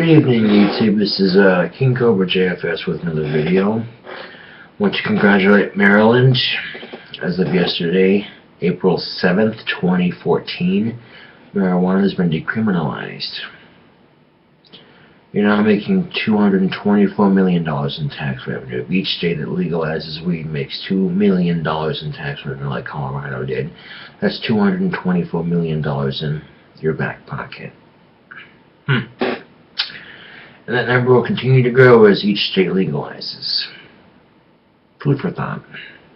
Good evening, YouTube. This is KingCobraJFS with another video. Want to congratulate Maryland. As of yesterday, April 7th, 2014, marijuana has been decriminalized. You're now making $224 million in tax revenue. Each state that legalizes weed makes $2 million in tax revenue, like Colorado did. That's $224 million in your back pocket. And that number will continue to grow as each state legalizes. Food for thought.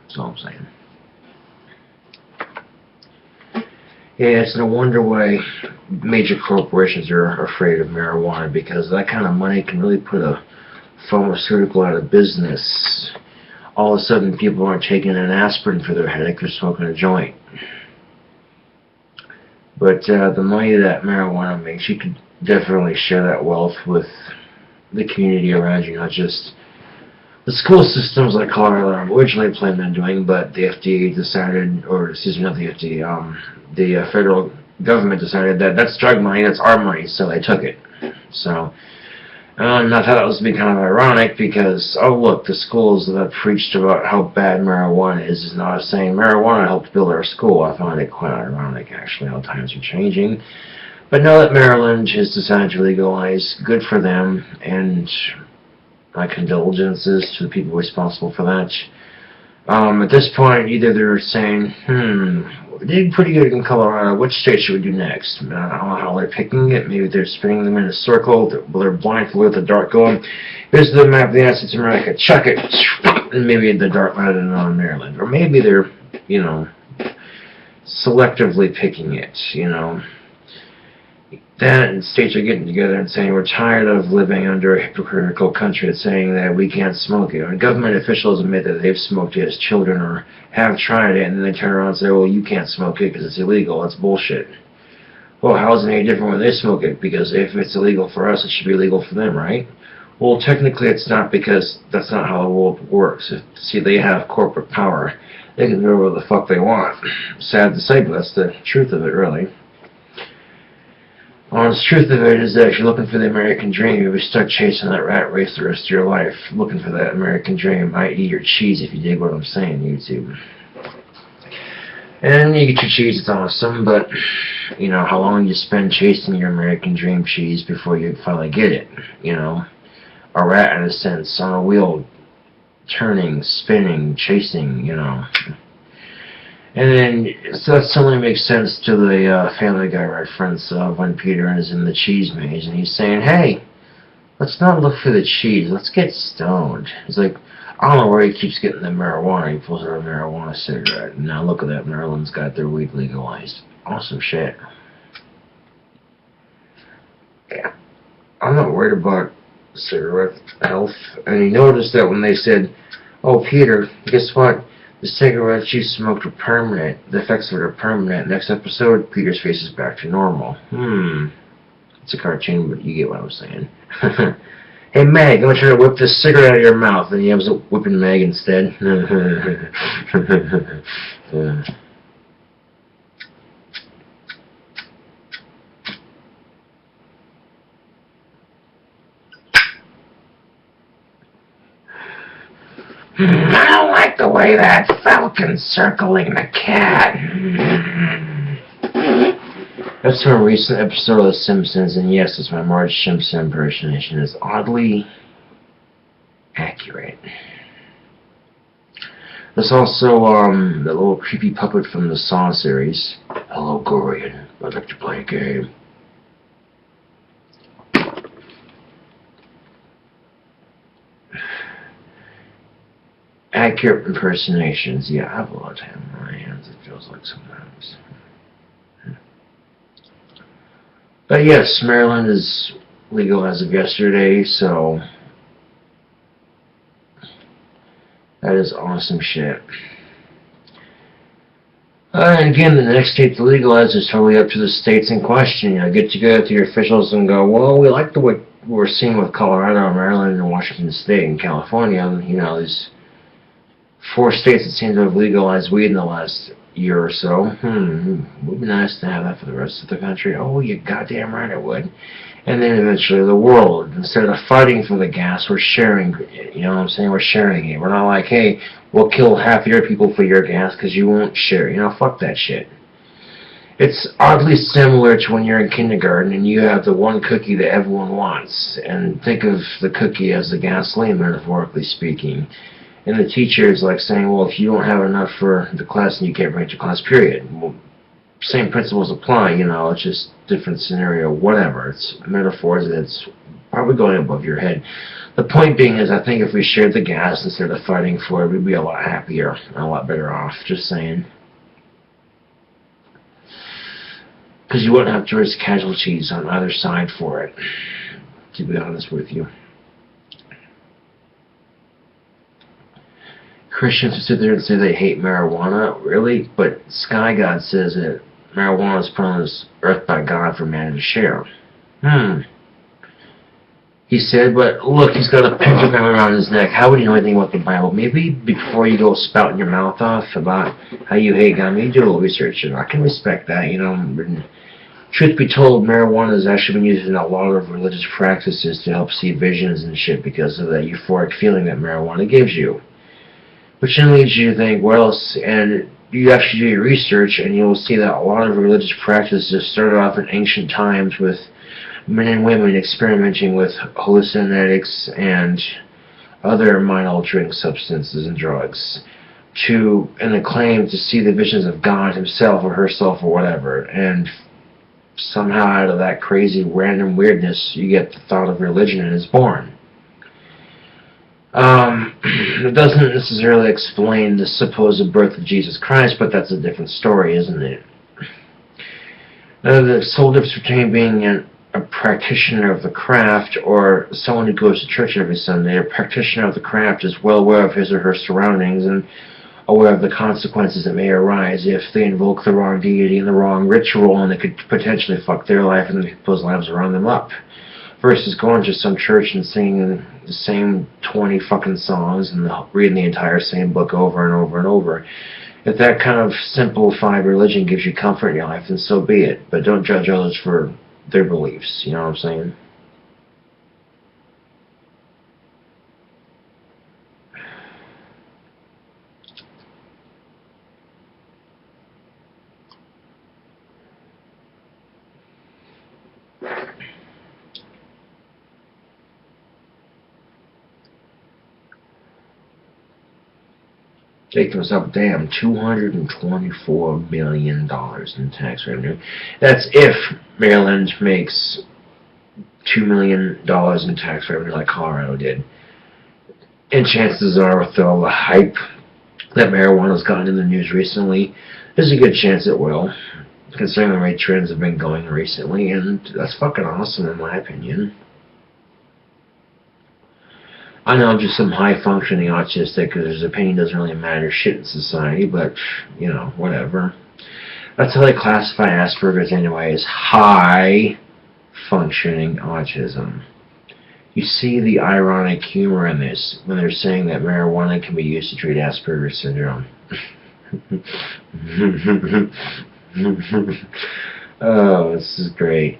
That's all I'm saying. Yeah, it's no wonder why major corporations are afraid of marijuana, because that kind of money can really put a pharmaceutical out of business. All of a sudden, people aren't taking an aspirin for their headache, they're smoking a joint. But the money that marijuana makes, you could definitely share that wealth with the community around you, not just the school systems like Colorado originally planned on doing, but the FDA decided, or excuse me, not the FDA, the federal government decided that that's drug money, that's our money, so they took it. So, and I thought that was kind of ironic, because, oh look, the schools that preached about how bad marijuana is now saying marijuana helped build our school. I found it quite ironic, actually, how times are changing. But now that Maryland has decided to legalize, good for them, and my condolences to the people responsible for that. At this point, either they're saying, we did pretty good in Colorado, which state should we do next? I don't know how they're picking it. Maybe they're spinning them in a circle, they're blindfolded with the dart going, here's the map of the United States of America, chuck it, and maybe the dart landed on Maryland. Or maybe they're, selectively picking it, Then states are getting together and saying we're tired of living under a hypocritical country that's saying that we can't smoke it. When government officials admit that they've smoked it as children or have tried it, and then they turn around and say, well, you can't smoke it because it's illegal. That's bullshit. Well, how is it any different when they smoke it? Because if it's illegal for us, it should be illegal for them, right? Well, technically it's not, because that's not how the world works. See, they have corporate power. They can do whatever the fuck they want. Sad to say, but that's the truth of it, really. Well, the truth of it is that if you're looking for the American dream, you'll be stuck chasing that rat race the rest of your life, looking for that American dream, i.e. your cheese, if you dig what I'm saying, YouTube. And you get your cheese, it's awesome, but, how long you spend chasing your American dream cheese before you finally get it, A rat, in a sense, on a wheel, turning, spinning, chasing, And then, so that suddenly makes sense to the Family Guy reference when Peter is in the cheese maze, and he's saying, hey, let's not look for the cheese, let's get stoned. He's like, I don't know where he keeps getting the marijuana. He pulls out a marijuana cigarette, and now look at that, Maryland's got their weed legalized. Awesome shit. Yeah, I'm not worried about cigarette health. And he noticed that when they said, oh, Peter, guess what? The cigarettes you smoked were permanent. The effects of it are permanent. Next episode, Peter's face is back to normal. It's a cartoon, but you get what I'm saying. Hey, Meg, I'm going to try to whip this cigarette out of your mouth. And he ends up whipping Meg instead. I don't like the way that falcon's circling the cat. That's from a recent episode of The Simpsons, and yes, it's my Marge Simpson impersonation. It's oddly accurate. There's also that little creepy puppet from the Saw series. Hello, Gorian. I'd like to play a game. Accurate impersonations. Yeah, I have a lot of time on my hands, it feels like sometimes. But yes, Maryland is legal as of yesterday, so that is awesome shit. And again, the next state to legalize is totally up to the states in question. Get together with your officials and go, well, we like what we're seeing with Colorado, Maryland, and Washington State and California. These 4 states that seem to have legalized weed in the last year or so. Would be nice to have that for the rest of the country. Oh, you goddamn right it would. And then eventually the world. Instead of fighting for the gas, we're sharing it. You know what I'm saying? We're sharing it. We're not like, hey, we'll kill half your people for your gas because you won't share. You know, fuck that shit. It's oddly similar to when you're in kindergarten and you have the one cookie that everyone wants. And think of the cookie as the gasoline, metaphorically speaking. And the teacher is like saying, well, if you don't have enough for the class, then you can't bring it to class, period. Well, same principles apply, you know, it's just different scenario, whatever. It's metaphors, it's probably going above your head. The point being is, I think if we shared the gas instead of fighting for it, we'd be a lot happier and a lot better off, just saying. Because you wouldn't have to risk casualties on either side for it, to be honest with you. Christians who sit there and say they hate marijuana, really? But Sky God says that marijuana is put on this earth by God for man to share. He said, but look, he's got a pentagram around his neck. How would he know anything about the Bible? Maybe before you go spouting your mouth off about how you hate God, maybe do a little research. And I can respect that, you know. Truth be told, marijuana has actually been used in a lot of religious practices to help see visions and shit because of that euphoric feeling that marijuana gives you. Which then leads you to think, what else? And you actually do your research and you'll see that a lot of religious practices started off in ancient times with men and women experimenting with hallucinogenics and other mind-altering substances and drugs in a claim to see the visions of God himself or herself or whatever. And somehow out of that crazy random weirdness you get the thought of religion and is born. It doesn't necessarily explain the supposed birth of Jesus Christ, but that's a different story, isn't it? The sole difference between being a practitioner of the craft or someone who goes to church every Sunday, a practitioner of the craft is well aware of his or her surroundings and aware of the consequences that may arise if they invoke the wrong deity and the wrong ritual, and it could potentially fuck their life and the people's lives around them up. Versus going to some church and singing the same 20 fucking songs and reading the entire same book over and over and over. If that kind of simplified religion gives you comfort in your life, then so be it. But don't judge others for their beliefs, you know what I'm saying? Taking us up, damn, $224 million in tax revenue. That's if Maryland makes $2 million in tax revenue like Colorado did. And chances are, with all the hype that marijuana's gotten in the news recently, there's a good chance it will, considering the way trends have been going recently, and that's fucking awesome in my opinion. I know I'm just some high-functioning autistic because his opinion doesn't really matter shit in society, but, you know, whatever. That's how they classify Asperger's anyway, as high-functioning autism. You see the ironic humor in this when they're saying that marijuana can be used to treat Asperger's syndrome. Oh, this is great.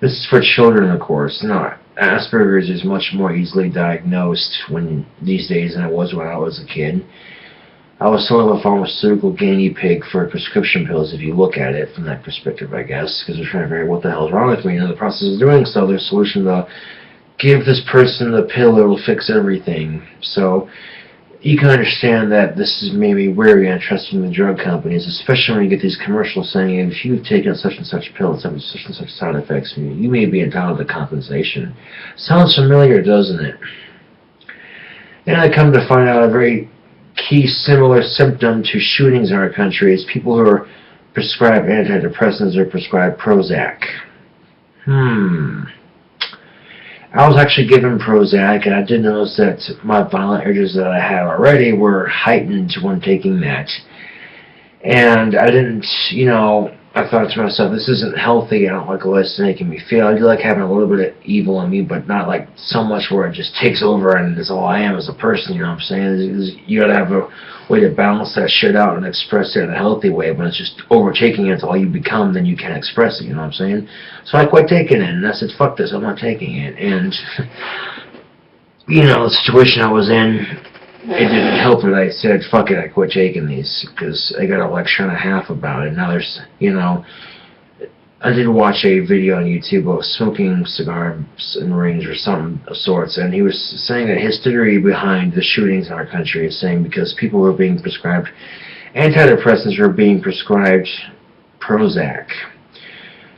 This is for children, of course. No, Asperger's is much more easily diagnosed these days than it was when I was a kid. I was sort of a pharmaceutical guinea pig for prescription pills, if you look at it from that perspective, I guess, because they're trying to figure out what the hell is wrong with me. And in the process of doing so, their solution to give this person the pill, it'll fix everything. So you can understand that this is maybe wary on trusting the drug companies, especially when you get these commercials saying, if you've taken such and such pill and such and such side effects, you may be entitled to compensation. Sounds familiar, doesn't it? And I come to find out a very key similar symptom to shootings in our country is people who are prescribed antidepressants or prescribed Prozac. I was actually given Prozac, and I did notice that my violent urges that I had already were heightened when taking that. And I didn't, I thought to myself, this isn't healthy. I don't like the way it's making me feel. I do like having a little bit of evil in me, but not like so much where it just takes over and is all I am as a person, you know what I'm saying? You gotta have a way to balance that shit out and express it in a healthy way. When it's just overtaking it until all you become, then you can't express it, you know what I'm saying? So I quit taking it, and I said, fuck this, I'm not taking it. And, you know, the situation I was in, it didn't help that I said, fuck it, I quit taking these, because I got a lecture and a half about it. Now there's, you know, I did watch a video on YouTube of smoking cigars in range or some of sorts, and he was saying that his theory behind the shootings in our country is saying because people were being prescribed antidepressants were being prescribed Prozac.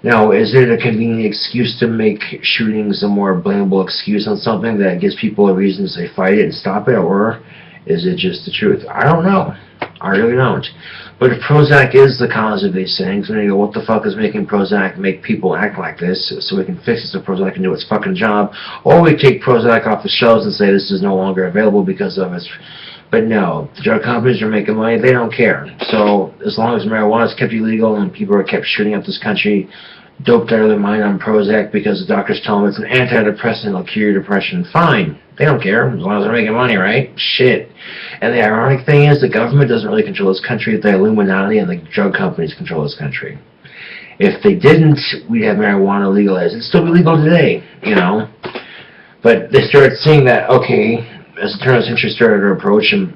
Now, is it a convenient excuse to make shootings a more blamable excuse on something that gives people a reason to say fight it and stop it, or is it just the truth? I don't know. I really don't. But if Prozac is the cause of these things, then you go, what the fuck is making Prozac make people act like this so we can fix it so Prozac can do its fucking job? Or we take Prozac off the shelves and say this is no longer available because of its... But no, the drug companies are making money, they don't care. So as long as marijuana is kept illegal and people are kept shooting up this country, doped out of their mind on Prozac because the doctors tell them it's an antidepressant, it'll cure your depression, fine. They don't care, as long as they're making money, right? Shit. And the ironic thing is, the government doesn't really control this country, the Illuminati and the drug companies control this country. If they didn't, we'd have marijuana legalized. It'd still be legal today, you know? But they started seeing that, okay, as the turn of the century started to approach, and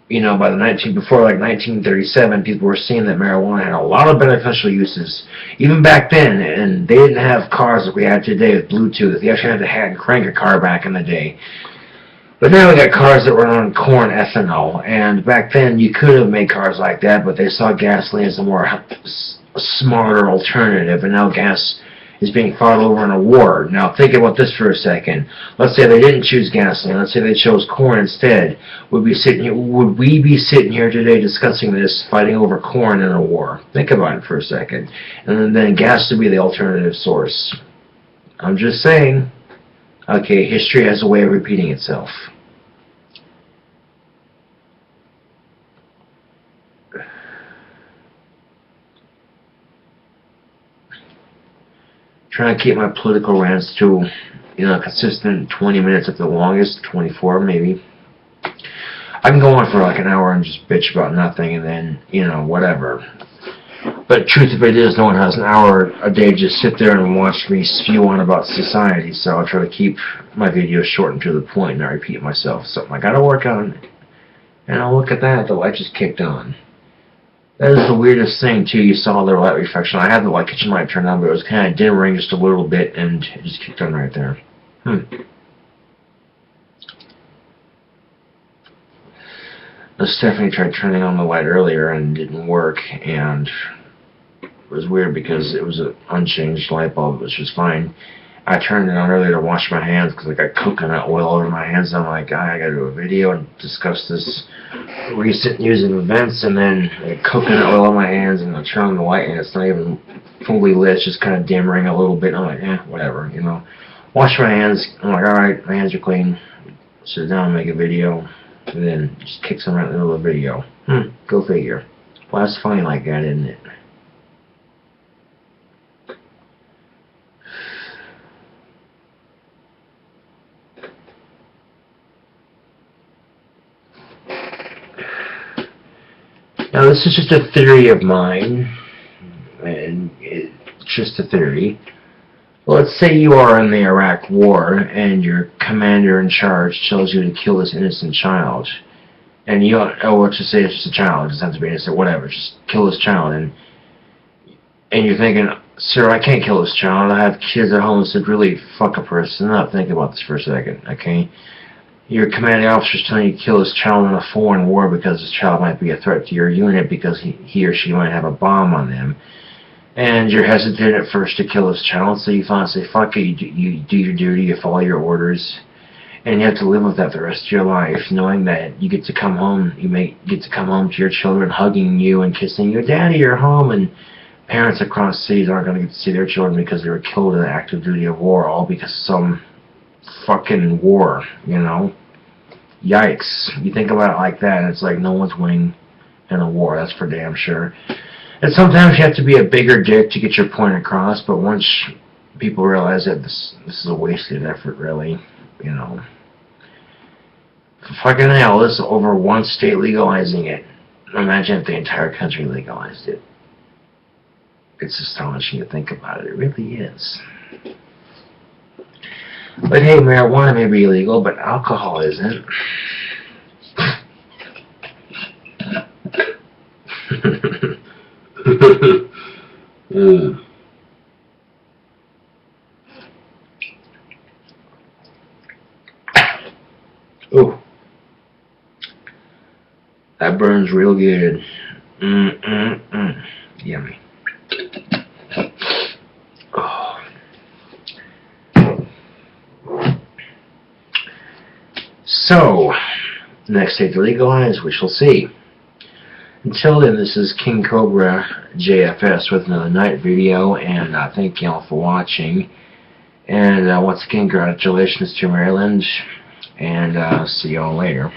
you know, by the before like 1937, people were seeing that marijuana had a lot of beneficial uses, even back then. And they didn't have cars like we have today with Bluetooth. You actually had to hand crank a car back in the day. But now we got cars that run on corn ethanol, and back then you could have made cars like that, but they saw gasoline as a more smarter alternative, and now gas is being fought over in a war. Now think about this for a second. Let's say they didn't choose gasoline. Let's say they chose corn instead. Would we be sitting here today discussing this, fighting over corn in a war? Think about it for a second. And then gas would be the alternative source. I'm just saying. Okay, history has a way of repeating itself. Trying to keep my political rants to, you know, consistent 20 minutes at the longest, 24 maybe. I can go on for like an hour and just bitch about nothing and then, you know, whatever. But truth of it is, no one has an hour a day to just sit there and watch me spew on about society, so I'll try to keep my videos short and to the point and not repeat myself. Something I gotta work on. And I'll look at that, the light just kicked on. That is the weirdest thing, too. You saw the light reflection. I had the kitchen light turned on, but it was kind of dimming just a little bit, and it just kicked on right there. Stephanie tried turning on the light earlier and it didn't work, and it was weird because it was an unchanged light bulb, which was fine. I turned it on earlier to wash my hands because I got coconut oil over my hands. I'm like, I gotta do a video and discuss this recent news and events, and then I got coconut oil on my hands, and I turn on the light and it's not even fully lit, it's just kind of dimming a little bit. I'm like, whatever, you know. Wash my hands. I'm like, alright, my hands are clean. Sit down and make a video, and then just kick some right in the middle of the video. Go figure. Well, that's funny like that, isn't it? Now, this is just a theory of mine, and it's just a theory. Let's say you are in the Iraq War, and your commander in charge tells you to kill this innocent child. And you, let's just say it's just a child, it doesn't have to be innocent, whatever, just kill this child. And you're thinking, sir, I can't kill this child, I have kids at home. Said, really, fuck a person. Not think about this for a second, okay? Your commanding officer is telling you to kill this child in a foreign war because this child might be a threat to your unit because he or she might have a bomb on them. And you're hesitant at first to kill this child, so you finally say, fuck it, you do your duty, you follow your orders. And you have to live with that the rest of your life, knowing that you get to come home, you may get to come home to your children hugging you and kissing you, Daddy, you're home, and parents across cities aren't going to get to see their children because they were killed in the active duty of war, all because of some fucking war, you know? Yikes. You think about it like that, and it's like no one's winning in a war, that's for damn sure. And sometimes you have to be a bigger dick to get your point across, but once people realize that this is a wasted effort, really, you know. Fucking hell, this is over one state legalizing it. Imagine if the entire country legalized it. It's astonishing to think about it. It really is. But hey, marijuana may be illegal, but alcohol isn't. Oh, that burns real good. Yummy. Oh. So, next state to legalize, we shall see. Until then, this is KingCobraJFS with another night video, and thank you all for watching. And once again, congratulations to Maryland, and see you all later.